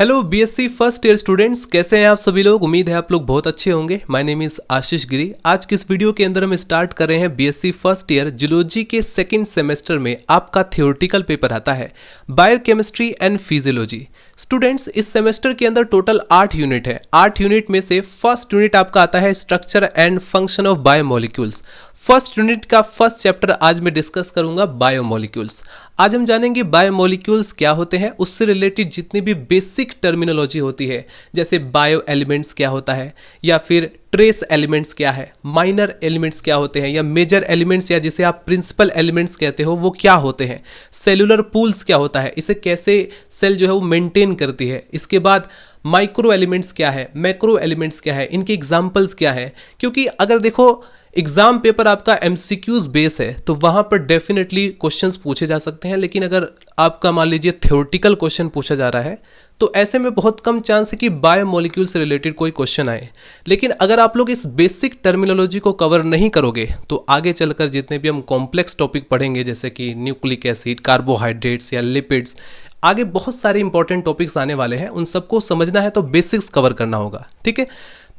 Hello BSc first year students, कैसे हैं आप सभी लोग। उम्मीद है आप लोग बहुत अच्छे होंगे। माय नेम इज आशीष गिरी। आज की इस वीडियो के अंदर हम स्टार्ट कर रहे हैं बीएससी फर्स्ट ईयर जूलॉजी के सेकंड सेमेस्टर में आपका थ्योरेटिकल पेपर आता है बायोकेमिस्ट्री एंड फिजियोलॉजी। स्टूडेंट्स, इस सेमेस्टर के अंदर टोटल 8 यूनिट है। 8 यूनिट में से फर्स्ट यूनिट आपका आता है structure and function of biomolecules. First unit का फर्स्ट चैप्टर आज मैं डिस्कस करूंगा बायोमोलिक्यूल्स। आज हम जानेंगे बायोमोलिक्यूल्स क्या होते हैं, उससे रिलेटेड जितनी भी बेसिक टर्मिनोलॉजी होती है, जैसे बायो एलिमेंट्स क्या होता है, या फिर ट्रेस एलिमेंट्स क्या है, माइनर एलिमेंट्स क्या होते हैं, या मेजर एलिमेंट्स या जिसे आप प्रिंसिपल एलिमेंट्स कहते हो वो क्या होते हैं, सेलुलर पूल्स क्या होता है, इसे कैसे सेल जो है वो मेंटेन करती है। इसके बाद माइक्रो एलिमेंट्स क्या है, मैक्रो एलिमेंट्स क्या है, इनके एग्जाम्पल्स क्या है। क्योंकि अगर देखो एग्जाम पेपर आपका एमसीक्यूज बेस है तो वहां पर डेफिनेटली क्वेश्चंस पूछे जा सकते हैं, लेकिन अगर आपका मान लीजिए थ्योरेटिकल क्वेश्चन पूछा जा रहा है तो ऐसे में बहुत कम चांस है कि बायोमोलिक्यूल से रिलेटेड कोई क्वेश्चन आए। लेकिन अगर आप लोग इस बेसिक टर्मिनोलॉजी को कवर नहीं करोगे तो आगे चलकर जितने भी हम कॉम्प्लेक्स टॉपिक पढ़ेंगे, जैसे कि न्यूक्लिक एसिड, कार्बोहाइड्रेट्स या लिपिड्स, आगे बहुत सारे इंपॉर्टेंट टॉपिक्स आने वाले हैं। उन सबको समझना है तो बेसिक्स कवर करना होगा। ठीक है,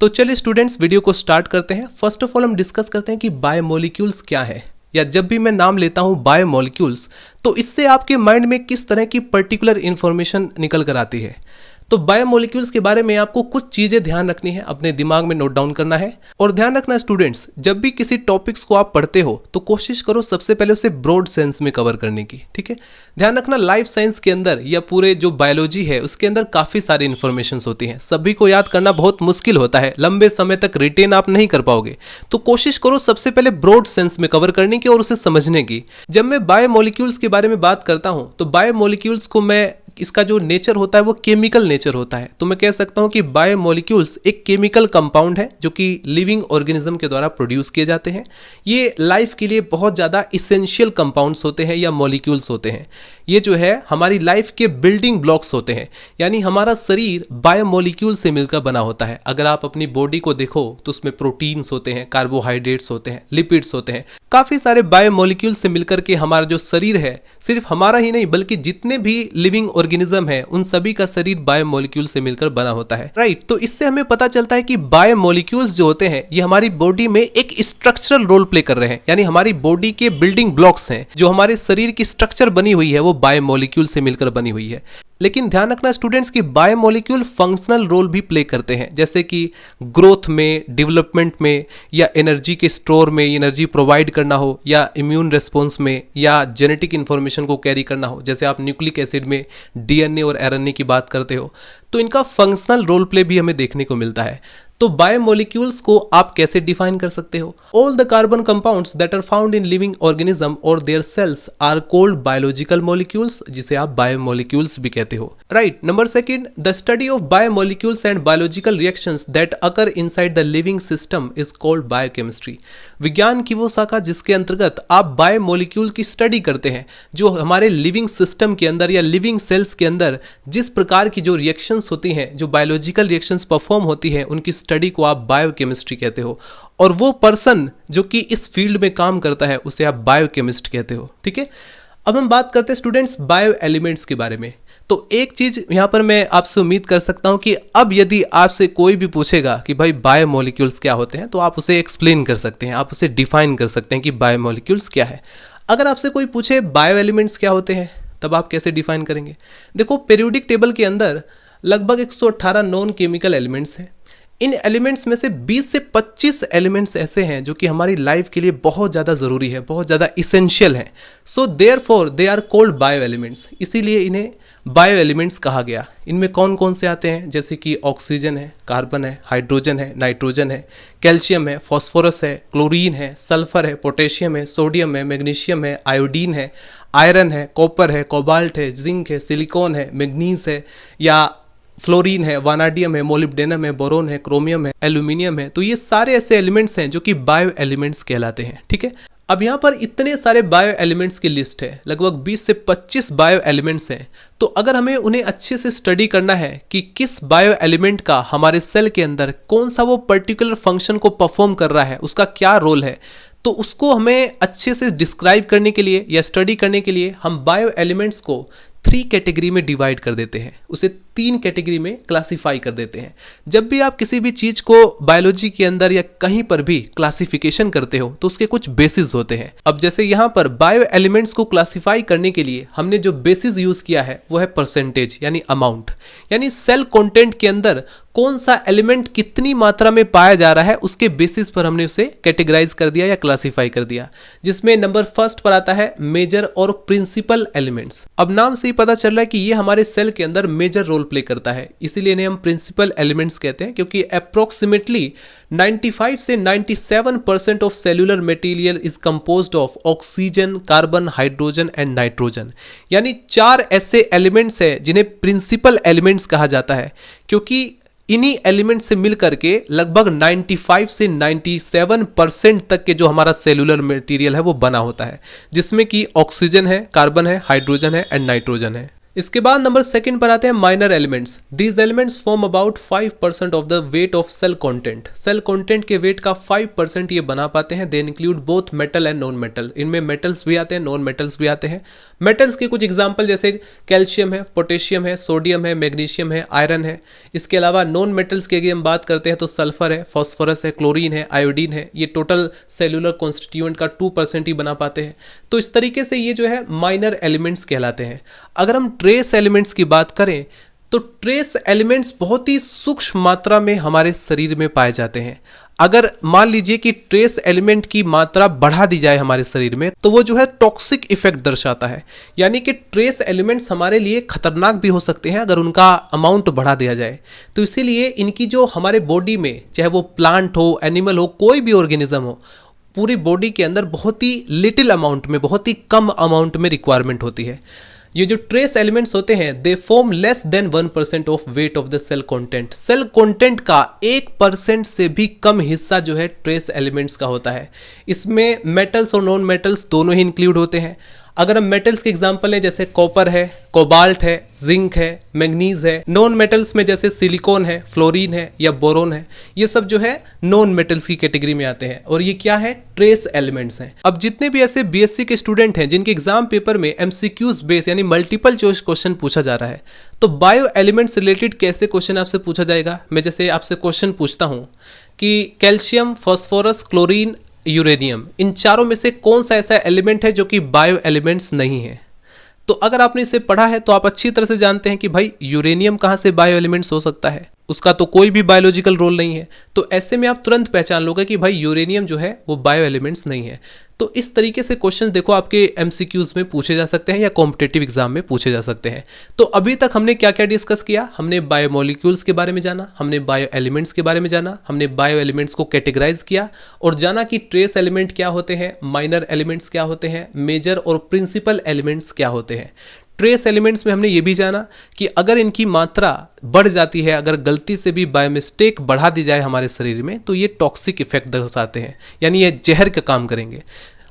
तो चलिए स्टूडेंट्स वीडियो को स्टार्ट करते हैं। फर्स्ट ऑफ ऑल हम डिस्कस करते हैं कि बायोमोलिक्यूल्स क्या है, या जब भी मैं नाम लेता हूं बायोमोलिक्यूल्स तो इससे आपके माइंड में किस तरह की पर्टिकुलर इंफॉर्मेशन निकल कर आती है। तो बायोमोलिक्यूल्स के बारे में आपको कुछ चीजें ध्यान रखनी है, अपने दिमाग में नोट डाउन करना है। और ध्यान रखना स्टूडेंट्स, जब भी किसी टॉपिक्स को आप पढ़ते हो तो कोशिश करो सबसे पहले उसे ब्रॉड सेंस में कवर करने की। ठीक है, ध्यान रखना लाइफ साइंस के अंदर या पूरे जो बायोलॉजी है उसके अंदर काफी सारी इंफॉर्मेशन होती हैं, सभी को याद करना बहुत मुश्किल होता है, लंबे समय तक रिटेन आप नहीं कर पाओगे। तो कोशिश करो सबसे पहले ब्रॉड सेंस में कवर करने की और उसे समझने की। जब मैं बायोमोलिक्यूल्स के बारे में बात करता हूं तो बायोमोलिक्यूल्स को मैं इसका जो नेचर होता है वो केमिकल नेचर होता है। तो मैं कह सकता हूं कि बायोमोलिक्यूल्स एक केमिकल कंपाउंड है जो कि लिविंग ऑर्गेनिज्म के द्वारा प्रोड्यूस किए जाते हैं। ये लाइफ के लिए बहुत ज़्यादा इसेंशियल कंपाउंड्स होते हैं या मॉलिक्यूल्स होते हैं। ये जो है हमारी लाइफ के बिल्डिंग ब्लॉक्स होते हैं, यानी हमारा शरीर बायोमोलिक्यूल से मिलकर बना होता है। अगर आप अपनी बॉडी को देखो तो उसमें प्रोटीन्स होते हैं, कार्बोहाइड्रेट्स होते हैं, लिपिड्स होते हैं, काफ़ी सारे बायोमोलिक्यूल से मिलकर के हमारा जो शरीर है, सिर्फ हमारा ही नहीं बल्कि जितने भी लिविंग ऑर्गेनिज्म है उन सभी का शरीर बायोमोलिक्यूल से मिलकर बना होता है। राइट, तो इससे हमें पता चलता है कि बायोमोलिक्यूल्स जो होते हैं ये हमारी बॉडी में एक स्ट्रक्चरल रोल प्ले कर रहे हैं, यानी हमारी बॉडी के बिल्डिंग ब्लॉक्स हैं। जो हमारे शरीर की स्ट्रक्चर बनी हुई है वो बायोमोलिक्यूल से मिलकर बनी हुई है। लेकिन ध्यान रखना स्टूडेंट्स कि बायोमोलिक्यूल फंक्शनल रोल भी प्ले करते हैं, जैसे कि ग्रोथ में, डेवलपमेंट में, या एनर्जी के स्टोर में एनर्जी प्रोवाइड करना हो, या इम्यून रिस्पॉन्स में, या जेनेटिक इंफॉर्मेशन को कैरी करना हो। जैसे आप न्यूक्लिक एसिड में डीएनए और आरएनए की बात करते हो तो इनका फंक्शनल रोल प्ले भी हमें देखने को मिलता है। तो बायोमोलिक्यूल्स को आप कैसे डिफाइन कर सकते हो? All the carbon compounds that are found in living organism और their cells are called biological molecules, जिसे आप बायोमोलिक्यूल्स भी कहते हो। Right, number second, the study of biomolecules and biological reactions that occur inside the living system is called biochemistry. विज्ञान की वो शाखा जिसके अंतर्गत आप बायोमोलिक्यूल की स्टडी करते हैं, जो हमारे लिविंग सिस्टम के अंदर या लिविंग सेल्स के अंदर जिस प्रकार की जो रिएक्शंस होती हैं, जो बायोलॉजिकल रिएक्शंस परफॉर्म होती हैं, उनकी स्टडी को आप बायोकेमिस्ट्री कहते हो। और वो पर्सन जो कि इस फील्ड में काम करता है उसे आप बायोकेमिस्ट कहते हो। ठीक है, अब हम बात करते हैं स्टूडेंट्स बायो एलिमेंट्स के बारे में। तो एक चीज यहां पर मैं आपसे उम्मीद कर सकता हूं कि अब यदि आपसे कोई भी पूछेगा कि भाई बायोमोलिक्यूल्स क्या होते हैं तो आप उसे एक्सप्लेन कर सकते हैं, आप उसे डिफाइन कर सकते हैं कि बायोमोलिक्यूल्स क्या है। अगर आपसे कोई पूछे बायो एलिमेंट्स क्या होते हैं तब आप कैसे डिफाइन करेंगे? देखो, पीरियोडिक टेबल के अंदर लगभग 118 नॉन केमिकल एलिमेंट्स हैं। इन एलिमेंट्स में से 20 से 25 एलिमेंट्स ऐसे हैं जो कि हमारी लाइफ के लिए बहुत ज़्यादा ज़रूरी है, बहुत ज़्यादा इसेंशियल है। So therefore they are called bio elements, इसीलिए इन्हें बायो एलिमेंट्स कहा गया। इनमें कौन कौन से आते हैं? जैसे कि ऑक्सीजन है, कार्बन है, हाइड्रोजन है, नाइट्रोजन है, कैल्शियम है, फॉस्फोरस है, क्लोरीन है, सल्फर है, पोटेशियम है, सोडियम है, मैग्नीशियम है, आयोडीन है, आयरन है, कॉपर है, कोबाल्ट है, जिंक है, सिलिकॉन है, मैग्नीज है, या फ्लोरीन है, वानाडियम है, मोलिब्डेनम है, बोरोन है, क्रोमियम है, एल्यूमिनियम है। तो ये सारे ऐसे एलिमेंट्स हैं जो कि बायो एलिमेंट्स कहलाते हैं। ठीक है, अब यहाँ पर इतने सारे बायो एलिमेंट्स की लिस्ट है, लगभग 20 से 25 बायो एलिमेंट्स हैं। तो अगर हमें उन्हें अच्छे से स्टडी करना है कि किस बायो एलिमेंट का हमारे सेल के अंदर कौन सा वो पर्टिकुलर फंक्शन को परफॉर्म कर रहा है, उसका क्या रोल है, तो उसको हमें अच्छे से डिस्क्राइब करने के लिए या स्टडी करने के लिए हम बायो एलिमेंट्स को 3 कैटेगरी में डिवाइड कर देते हैं। उसे 3 कैटेगरी में क्लासिफाई कर देते हैं। जब भी आप किसी भी चीज को बायोलॉजी के अंदर या कहीं पर भी क्लासिफिकेशन करते हो तो उसके कुछ बेसिस होते हैं। अब जैसे यहाँ पर बायो एलिमेंट्स को क्लासिफाई करने के लिए हमने जो बेसिस यूज किया है वो है परसेंटेज यानी अमाउंट, यानी सेल कंटेंट के अंदर कौन सा एलिमेंट कितनी मात्रा में पाया जा रहा है उसके बेसिस पर हमने उसे कैटेगराइज कर दिया या क्लासिफाई कर दिया, जिसमें नंबर फर्स्ट पर आता है मेजर और प्रिंसिपल एलिमेंट्स। अब नाम से ही पता चल रहा है कि ये हमारे सेल के अंदर मेजर रोल प्ले करता है, इसीलिए इन्हें हम प्रिंसिपल एलिमेंट्स कहते हैं, क्योंकि अप्रोक्सीमेटली 95 से 97% of cellular material is composed of oxygen, carbon, hydrogen and nitrogen. यानी 4 ऐसे एलिमेंट्स हैं जिन्हें प्रिंसिपल एलिमेंट्स कहा जाता है, क्योंकि इन्हीं एलिमेंट से मिलकर के लगभग 95 से 97% तक के जो हमारा सेल्यूलर मटेरियल है वो बना होता है, जिसमें कि ऑक्सीजन है, कार्बन है, हाइड्रोजन है एंड नाइट्रोजन है। इसके बाद नंबर सेकंड पर आते हैं minor elements. These elements form about 5% of the weight of cell content. Cell content के वेट का 5% ये बना पाते हैं। They include both metal and non metal. इनमें मेटल्स भी आते हैं, नॉन मेटल्स भी आते हैं। मेटल्स के कुछ एग्जाम्पल जैसे कैल्शियम है, पोटेशियम है, सोडियम है, मैग्नीशियम है, आयरन है। इसके अलावा नॉन मेटल्स की हम बात करते हैं तो सल्फर है, फॉस्फोरस है, क्लोरीन है, आयोडीन है। ये टोटल सेल्यूलर कॉन्स्टिट्यूएंट का 2% ही बना पाते हैं। तो इस तरीके से ये जो है माइनर एलिमेंट्स कहलाते हैं। अगर हम ट्रेस एलिमेंट्स की बात करें तो ट्रेस एलिमेंट्स बहुत ही सूक्ष्म मात्रा में हमारे शरीर में पाए जाते हैं। अगर मान लीजिए कि ट्रेस एलिमेंट की मात्रा बढ़ा दी जाए हमारे शरीर में तो वो जो है टॉक्सिक इफेक्ट दर्शाता है, यानी कि ट्रेस एलिमेंट्स हमारे लिए खतरनाक भी हो सकते हैं अगर उनका अमाउंट बढ़ा दिया जाए। तो इसीलिए इनकी जो हमारे बॉडी में, चाहे वो प्लांट हो, एनिमल हो, कोई भी ऑर्गेनिज्म हो, पूरी बॉडी के अंदर बहुत ही लिटिल अमाउंट में, बहुत ही कम अमाउंट में रिक्वायरमेंट होती है। ये जो ट्रेस एलिमेंट्स होते हैं they form less than 1% of weight of the cell content. Cell content का 1% से भी कम हिस्सा जो है ट्रेस एलिमेंट्स का होता है। इसमें मेटल्स और नॉन मेटल्स दोनों ही इंक्लूड होते हैं। अगर हम मेटल्स के एग्जांपल है जैसे कॉपर है, कोबाल्ट है, जिंक है, मैग्नीज है। नॉन मेटल्स में जैसे सिलिकॉन है, फ्लोरीन है या बोरोन है। ये सब जो है नॉन मेटल्स की कैटेगरी में आते हैं और ये क्या है, ट्रेस एलिमेंट्स हैं। अब जितने भी ऐसे बीएससी के स्टूडेंट हैं जिनके एग्जाम पेपर में एमसीक्यूज बेस यानी मल्टीपल चॉइस क्वेश्चन पूछा जा रहा है, तो बायो एलिमेंट्स रिलेटेड कैसे क्वेश्चन आपसे पूछा जाएगा। मैं जैसे आपसे क्वेश्चन पूछता हूँ कि कैल्शियम, फॉस्फोरस, क्लोरीन, यूरेनियम, इन चारों में से कौन सा ऐसा एलिमेंट है जो कि बायो एलिमेंट्स नहीं है। तो अगर आपने इसे पढ़ा है तो आप अच्छी तरह से जानते हैं कि भाई यूरेनियम कहाँ से बायो एलिमेंट्स हो सकता है, उसका तो कोई भी बायोलॉजिकल रोल नहीं है। तो ऐसे में आप तुरंत पहचान लोगे कि भाई यूरेनियम जो है वो बायो एलिमेंट्स नहीं है। तो इस तरीके से क्वेश्चन देखो आपके एमसीक्यूज में पूछे जा सकते हैं या कॉम्पिटिटिव एग्जाम में पूछे जा सकते हैं। तो अभी तक हमने क्या क्या डिस्कस किया, हमने बायोमोलिक्यूल्स के बारे में जाना, हमने बायो एलिमेंट्स के बारे में जाना, हमने बायो एलिमेंट्स को कैटेगराइज किया और जाना कि ट्रेस एलिमेंट क्या होते हैं, माइनर एलिमेंट्स क्या होते हैं, मेजर और प्रिंसिपल एलिमेंट्स क्या होते हैं। ट्रेस एलिमेंट्स में हमने ये भी जाना कि अगर इनकी मात्रा बढ़ जाती है, अगर गलती से भी बाय मिस्टेक बढ़ा दी जाए हमारे शरीर में, तो ये टॉक्सिक इफेक्ट दर्शाते हैं, यानी ये जहर का काम करेंगे।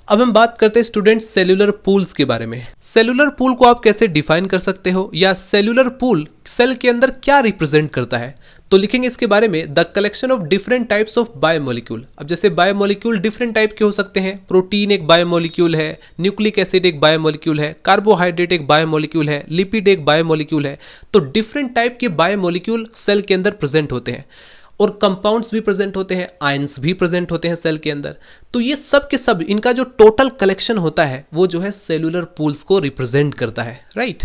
अब हम बात करते हैं स्टूडेंट्स सेल्यूलर पूल्स के बारे में। सेल्यूलर पूल को आप कैसे डिफाइन कर सकते हो, या सेल्यूलर पूल सेल के अंदर क्या रिप्रेजेंट करता है। तो लिखेंगे इसके बारे में, the collection of different types of biomolecule. अब जैसे बायोमोलिक्यूल डिफरेंट टाइप के हो सकते हैं, प्रोटीन एक बायोमोलिक्यूल है, न्यूक्लिक एसिड एक बायोमोलिक्यूल है, कार्बोहाइड्रेट एक बायोमोलिक्यूल है, लिपिड एक बायोमोलिक्यूल है। तो डिफरेंट टाइप के बायोमोलिक्यूल सेल के अंदर प्रेजेंट होते हैं और कंपाउंड्स भी प्रेजेंट होते हैं, आयंस भी प्रेजेंट होते हैं सेल के अंदर। तो ये सब के सब इनका जो टोटल कलेक्शन होता है वो जो है सेल्यूलर पूल्स को रिप्रेजेंट करता है, right.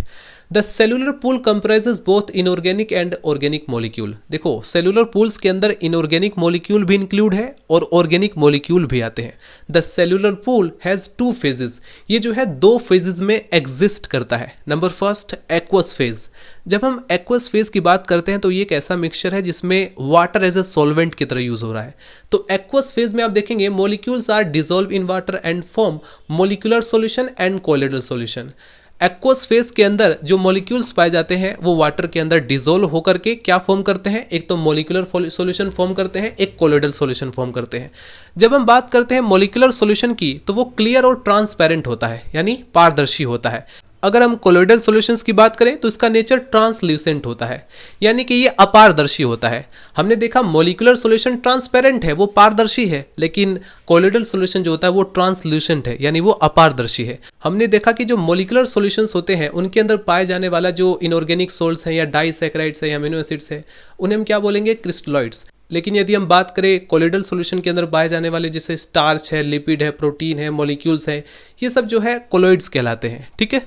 The cellular pool comprises both inorganic and organic molecule. देखो सेल्यूलर पूल्स के अंदर इनऑर्गेनिक मॉलिक्यूल भी इंक्लूड है और ऑर्गेनिक मॉलिक्यूल भी आते हैं। The cellular pool has 2 phases. ये जो है 2 फेजेस में एग्जिस्ट करता है। Number first, aqueous phase. जब हम एक्वस फेज की बात करते हैं तो ये एक ऐसा मिक्सचर है जिसमें वाटर एज ए सॉल्वेंट की तरह यूज हो रहा है। तो एक्वस फेज में आप देखेंगे molecules are dissolve in water and form molecular solution and colloidal solution. Aqueous phase के अंदर जो मॉलिक्यूल्स पाए जाते हैं वो वाटर के अंदर डिसॉल्व होकर के क्या फॉर्म करते हैं, एक तो मॉलिक्यूलर सॉल्यूशन फॉर्म करते हैं, एक कोलोइडल सॉल्यूशन फॉर्म करते हैं। जब हम बात करते हैं मॉलिक्यूलर सॉल्यूशन की तो वो क्लियर और ट्रांसपेरेंट होता है, यानी पारदर्शी होता है। अगर हम कोलोइडल सॉल्यूशंस की बात करें तो इसका नेचर ट्रांसल्यूसेंट होता है, यानी कि ये अपारदर्शी होता है। हमने देखा मॉलिक्यूलर सॉल्यूशन ट्रांसपेरेंट है, वो पारदर्शी है, लेकिन कोलोइडल सॉल्यूशन जो होता है वो ट्रांसल्यूसेंट है, यानी वो अपारदर्शी है। हमने देखा कि जो मॉलिक्यूलर सॉल्यूशंस होते हैं उनके अंदर पाए जाने वाला जो इनऑर्गेनिक सोल्ट्स हैं या डाइसैकेराइड्स हैं या अमीनो एसिड्स हैं, उन्हें हम क्या बोलेंगे, क्रिस्टलॉइड्स। लेकिन यदि हम बात करें कोलोइडल सॉल्यूशन के अंदर पाए जाने वाले जैसे स्टार्च है, लिपिड है, प्रोटीन है, मॉलिक्यूल्स हैं, ये सब जो है कोलोइड्स कहलाते हैं। ठीक है,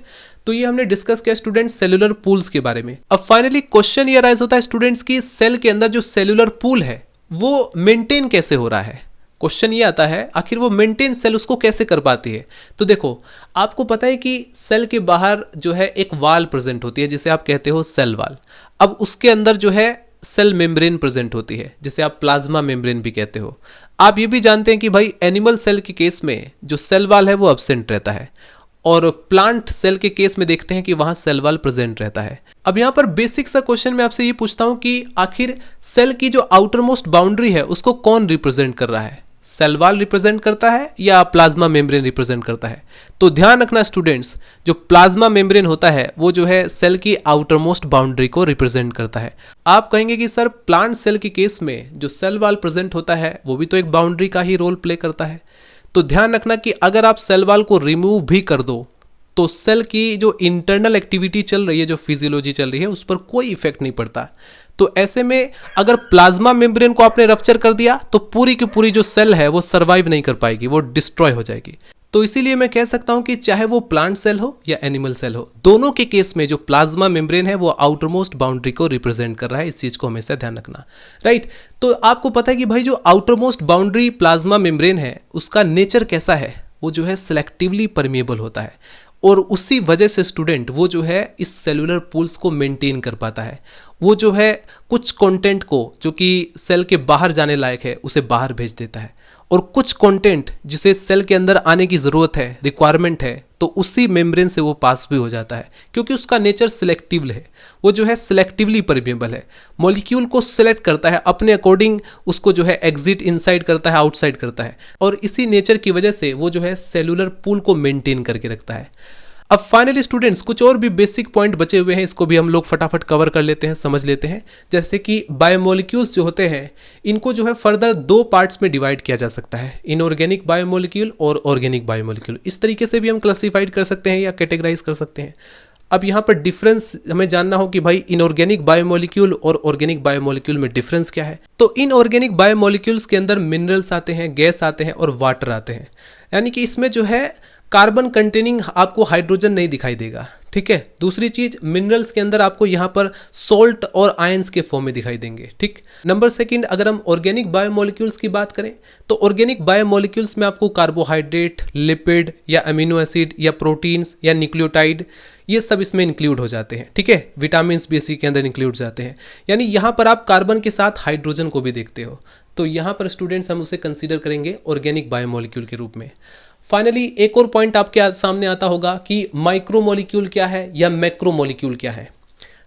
तो ये हमने डिस्कस किया स्टूडेंट्स सेलुलर पूल्स के बारे में। अब फाइनली क्वेश्चन ये राइज होता है स्टूडेंट्स की सेल के अंदर जो सेलुलर पूल है वो मेंटेन कैसे हो रहा है। क्वेश्चन ये आता है आखिर वो मेंटेन सेल उसको कैसे कर पाती है। तो देखो, आपको पता है कि सेल के बाहर जो है एक वाल प्रेजेंट होती है जिसे आप कहते हो सेल वाल। अब उसके अंदर जो है सेल मेम्ब्रेन प्रेजेंट होती है जिसे आप प्लाज्मा मेम्ब्रेन भी कहते हो। आप ये भी जानते हैं कि भाई एनिमल सेल के केस में जो सेल वाल है वो एब्सेंट रहता है, और प्लांट सेल के केस में देखते हैं कि वहां सेल वाल प्रेजेंट रहता है। अब यहां पर बेसिक सा क्वेश्चन मैं आपसे ये पूछता हूं कि आखिर सेल की जो आउटर मोस्ट बाउंड्री है उसको कौन रिप्रेजेंट कर रहा है, सेल वाल रिप्रेजेंट करता है या प्लाज्मा मेम्ब्रेन रिप्रेजेंट करता है। तो ध्यान रखना स्टूडेंट्स, जो प्लाज्मा मेम्ब्रेन होता है वो जो है सेल की आउटर मोस्ट बाउंड्री को रिप्रेजेंट करता है। आप कहेंगे कि सर प्लांट सेल के केस में जो सेल वाल प्रेजेंट होता है वो भी तो एक बाउंड्री का ही रोल प्ले करता है। तो ध्यान रखना कि अगर आप सेल वाल को रिमूव भी कर दो तो सेल की जो इंटरनल एक्टिविटी चल रही है, जो फिजियोलॉजी चल रही है, उस पर कोई इफेक्ट नहीं पड़ता। तो ऐसे में अगर प्लाज्मा मेम्ब्रेन को आपने रप्चर कर दिया तो पूरी की पूरी जो सेल है वो सर्वाइव नहीं कर पाएगी, वो डिस्ट्रॉय हो जाएगी। तो इसीलिए मैं कह सकता हूं कि चाहे वो प्लांट सेल हो या एनिमल सेल हो, दोनों के केस में जो प्लाज्मा मेम्ब्रेन है वो आउटर मोस्ट बाउंड्री को रिप्रेजेंट कर रहा है। इस चीज को हमेशा ध्यान रखना, राइट। तो आपको पता है कि भाई जो outer most boundary plasma membrane है उसका नेचर कैसा है, वो जो है सिलेक्टिवली परमिएबल होता है, और उसी वजह से स्टूडेंट वो जो है इस सेलुलर पूल्स को मेंटेन कर पाता है। वो जो है कुछ कंटेंट को जो कि सेल के बाहर जाने लायक है उसे बाहर भेज देता है, और कुछ कंटेंट जिसे सेल के अंदर आने की ज़रूरत है, रिक्वायरमेंट है, तो उसी मेम्ब्रेन से वो पास भी हो जाता है, क्योंकि उसका नेचर सिलेक्टिव है। वो जो है सिलेक्टिवली परमिएबल है, मॉलिक्यूल को सिलेक्ट करता है अपने अकॉर्डिंग, उसको जो है एग्जिट इनसाइड करता है, आउटसाइड करता है, और इसी नेचर की वजह से वो जो है सेलुलर पूल को मेंटेन करके रखता है। अब फाइनली स्टूडेंट्स कुछ और भी बेसिक पॉइंट बचे हुए हैं, इसको भी हम लोग फटाफट कवर कर लेते हैं, समझ लेते हैं। जैसे कि बायोमोलिक्यूल्स जो होते हैं इनको जो है फर्दर दो पार्ट्स में डिवाइड किया जा सकता है, इनऑर्गेनिक बायोमोलिक्यूल और ऑर्गेनिक बायोमोलिक्यूल। इस तरीके से भी हम क्लासीफाइड कर सकते हैं या कैटेगराइज कर सकते हैं। अब यहाँ पर डिफरेंस हमें जानना हो कि भाई इनऑर्गेनिक बायोमोलिक्यूल और ऑर्गेनिक बायोमोलिक्यूल में डिफरेंस क्या है। तो इनऑर्गेनिक बायोमोलिक्यूल्स के अंदर मिनरल्स आते हैं, गैस आते हैं और वाटर आते हैं, यानी कि इसमें जो है कार्बन कंटेनिंग आपको हाइड्रोजन नहीं दिखाई देगा। ठीक है, दूसरी चीज मिनरल्स के अंदर आपको यहाँ पर सोल्ट और आयंस के फॉर्म में दिखाई देंगे। ठीक, नंबर सेकंड, अगर हम ऑर्गेनिक बायोमोलिक्यूल्स की बात करें तो ऑर्गेनिक बायोमोलिक्यूल्स में आपको कार्बोहाइड्रेट, लिपिड या अमीनो एसिड या प्रोटीन्स या न्यूक्लियोटाइड, ये सब इसमें इंक्लूड हो जाते हैं। ठीक है, विटामिन भी इसी के अंदर इंक्लूड जाते हैं, यानी यहाँ पर आप कार्बन के साथ हाइड्रोजन को भी देखते हो। तो यहाँ पर स्टूडेंट्स हम उसे कंसीडर करेंगे ऑर्गेनिक बायोमोलिक्यूल के रूप में। फाइनली एक और पॉइंट आपके सामने आता होगा कि माइक्रोमोलिक्यूल क्या है या मैक्रोमोलिक्यूल क्या है।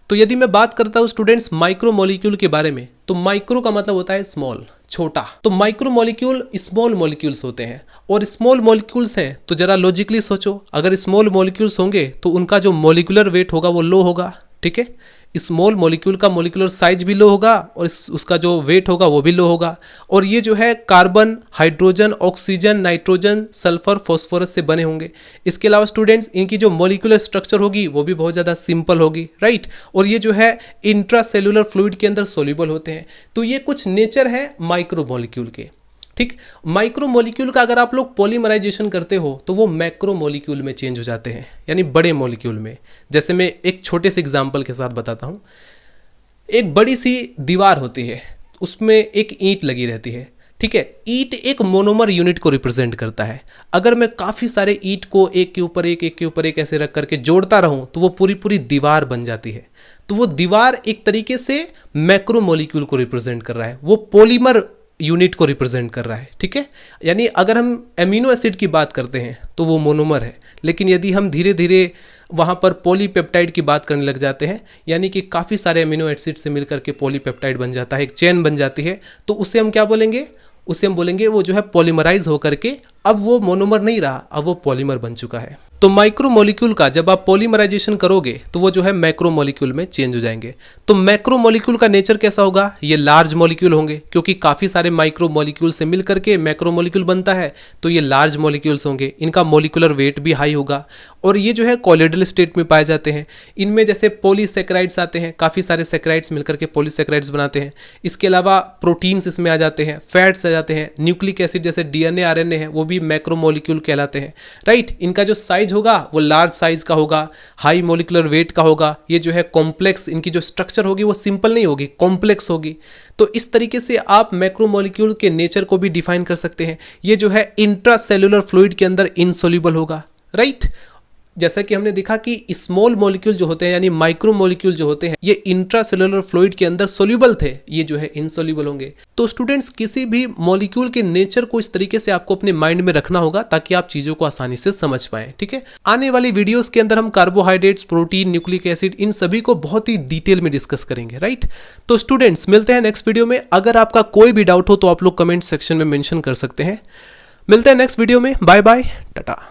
तो यदि मैं बात करता हूं स्टूडेंट्स माइक्रोमोलिक्यूल के बारे में, तो माइक्रो का मतलब होता है स्मॉल, छोटा। तो माइक्रोमोलिक्यूल स्मॉल मॉलिक्यूल्स होते हैं, और स्मॉल मॉलिक्यूल्स हैं तो जरा लॉजिकली सोचो, अगर स्मॉल मॉलिक्यूल्स होंगे तो उनका जो मॉलिक्यूलर वेट होगा वो लो होगा। ठीक है, स्मॉल मॉलिक्यूल का मॉलिक्यूलर साइज भी लो होगा और उसका जो वेट होगा वो भी लो होगा, और ये जो है carbon, hydrogen, oxygen, nitrogen, sulphur, phosphorus से बने होंगे। इसके अलावा स्टूडेंट्स इनकी जो मॉलिक्यूलर स्ट्रक्चर होगी वो भी बहुत ज़्यादा सिंपल होगी, राइट। और ये जो है इंट्रासेलुलर फ्लूइड के अंदर सोल्यूबल होते हैं। तो ये कुछ नेचर है माइक्रोमोलिक्यूल के। ठीक, माइक्रोमोलिक्यूल का अगर आप लोग पॉलीमराइजेशन करते हो तो वो मैक्रोमोलिक्यूल में चेंज हो जाते हैं, यानी बड़े मॉलिक्यूल में। जैसे मैं एक छोटे से एग्जांपल के साथ बताता हूँ। एक बड़ी सी दीवार होती है, उसमें एक ईंट लगी रहती है। ठीक है, ईंट एक मोनोमर यूनिट को रिप्रेजेंट करता है। अगर मैं काफ़ी सारे ईंट को एक के ऊपर एक, एक के ऊपर एक ऐसे रख करके जोड़ता रहूं तो वो पूरी पूरी दीवार बन जाती है। तो वो दीवार एक तरीके से मैक्रोमोलिक्यूल को रिप्रेजेंट कर रहा है, वो पॉलीमर यूनिट को रिप्रेजेंट कर रहा है। ठीक है, यानी अगर हम एमिनो एसिड की बात करते हैं तो वो मोनोमर है, लेकिन यदि हम धीरे धीरे वहाँ पर पॉलीपेप्टाइड की बात करने लग जाते हैं, यानी कि काफ़ी सारे एमिनो एसिड से मिलकर के पॉलीपेप्टाइड बन जाता है, एक चेन बन जाती है, तो उसे हम क्या बोलेंगे, उसे हम बोलेंगे वो जो है पॉलीमराइज होकर के अब वो मोनोमर नहीं रहा, अब वो पॉलीमर बन चुका है। तो माइक्रोमोलिक्यूल का जब आप पॉलीमराइजेशन करोगे तो वो जो है मैक्रोमोलिक्यूल में चेंज हो जाएंगे। तो मैक्रोमोलिक्यूल का नेचर कैसा होगा, ये लार्ज मॉलिक्यूल होंगे, क्योंकि काफ़ी सारे माइक्रोमोलिक्यूल से मिल करके मैक्रोमोलिक्यूल बनता है, तो ये लार्ज मॉलिक्यूल्स होंगे। इनका मॉलिक्यूलर वेट भी हाई होगा और ये जो है कॉलोइडल स्टेट में पाए जाते हैं। इनमें जैसे पॉलीसैकेराइड्स आते हैं, काफ़ी सारे सैकेराइड्स मिलकर के पॉलीसैकेराइड्स बनाते हैं। इसके अलावा प्रोटीन्स इसमें आ जाते हैं, फैट्स आ जाते हैं, न्यूक्लिक एसिड जैसे डीएनए आरएनए है वो भी मैक्रोमोलिक्यूल कहलाते हैं, राइट। इनका जो साइज होगा वो लार्ज साइज का होगा, हाई मॉलिक्यूलर वेट का होगा। ये जो है कॉम्प्लेक्स, इनकी जो स्ट्रक्चर होगी वो सिंपल नहीं होगी, कॉम्प्लेक्स होगी। तो इस तरीके से आप मैक्रोमोलिक्यूल के नेचर को भी डिफाइन कर सकते हैं। ये जो है इंट्रासेल्युलर फ्लूइड के अंदर इनसोल्यूबल होगा, राइट। जैसा कि हमने देखा कि स्मॉल मॉलिक्यूल जो होते हैं यानी माइक्रोमोलिक्यूल जो होते हैं ये इंट्रासेल्युलर फ्लूइड के अंदर सोल्यूबल थे, ये जो है इनसोल्यूबल होंगे। तो स्टूडेंट्स किसी भी मॉलिक्यूल के नेचर को इस तरीके से आपको अपने माइंड में रखना होगा ताकि आप चीजों को आसानी से समझ पाएं, ठीक है। आने वाली वीडियोस के अंदर हम carbohydrates, protein, nucleic acid in सभी को बहुत ही डिटेल में डिस्कस करेंगे, राइट। तो स्टूडेंट्स मिलते हैं नेक्स्ट वीडियो में। अगर आपका कोई भी डाउट हो तो आप लोग कमेंट सेक्शन में मेंशन कर सकते हैं। मिलते हैं नेक्स्ट वीडियो में। Bye bye, Tata.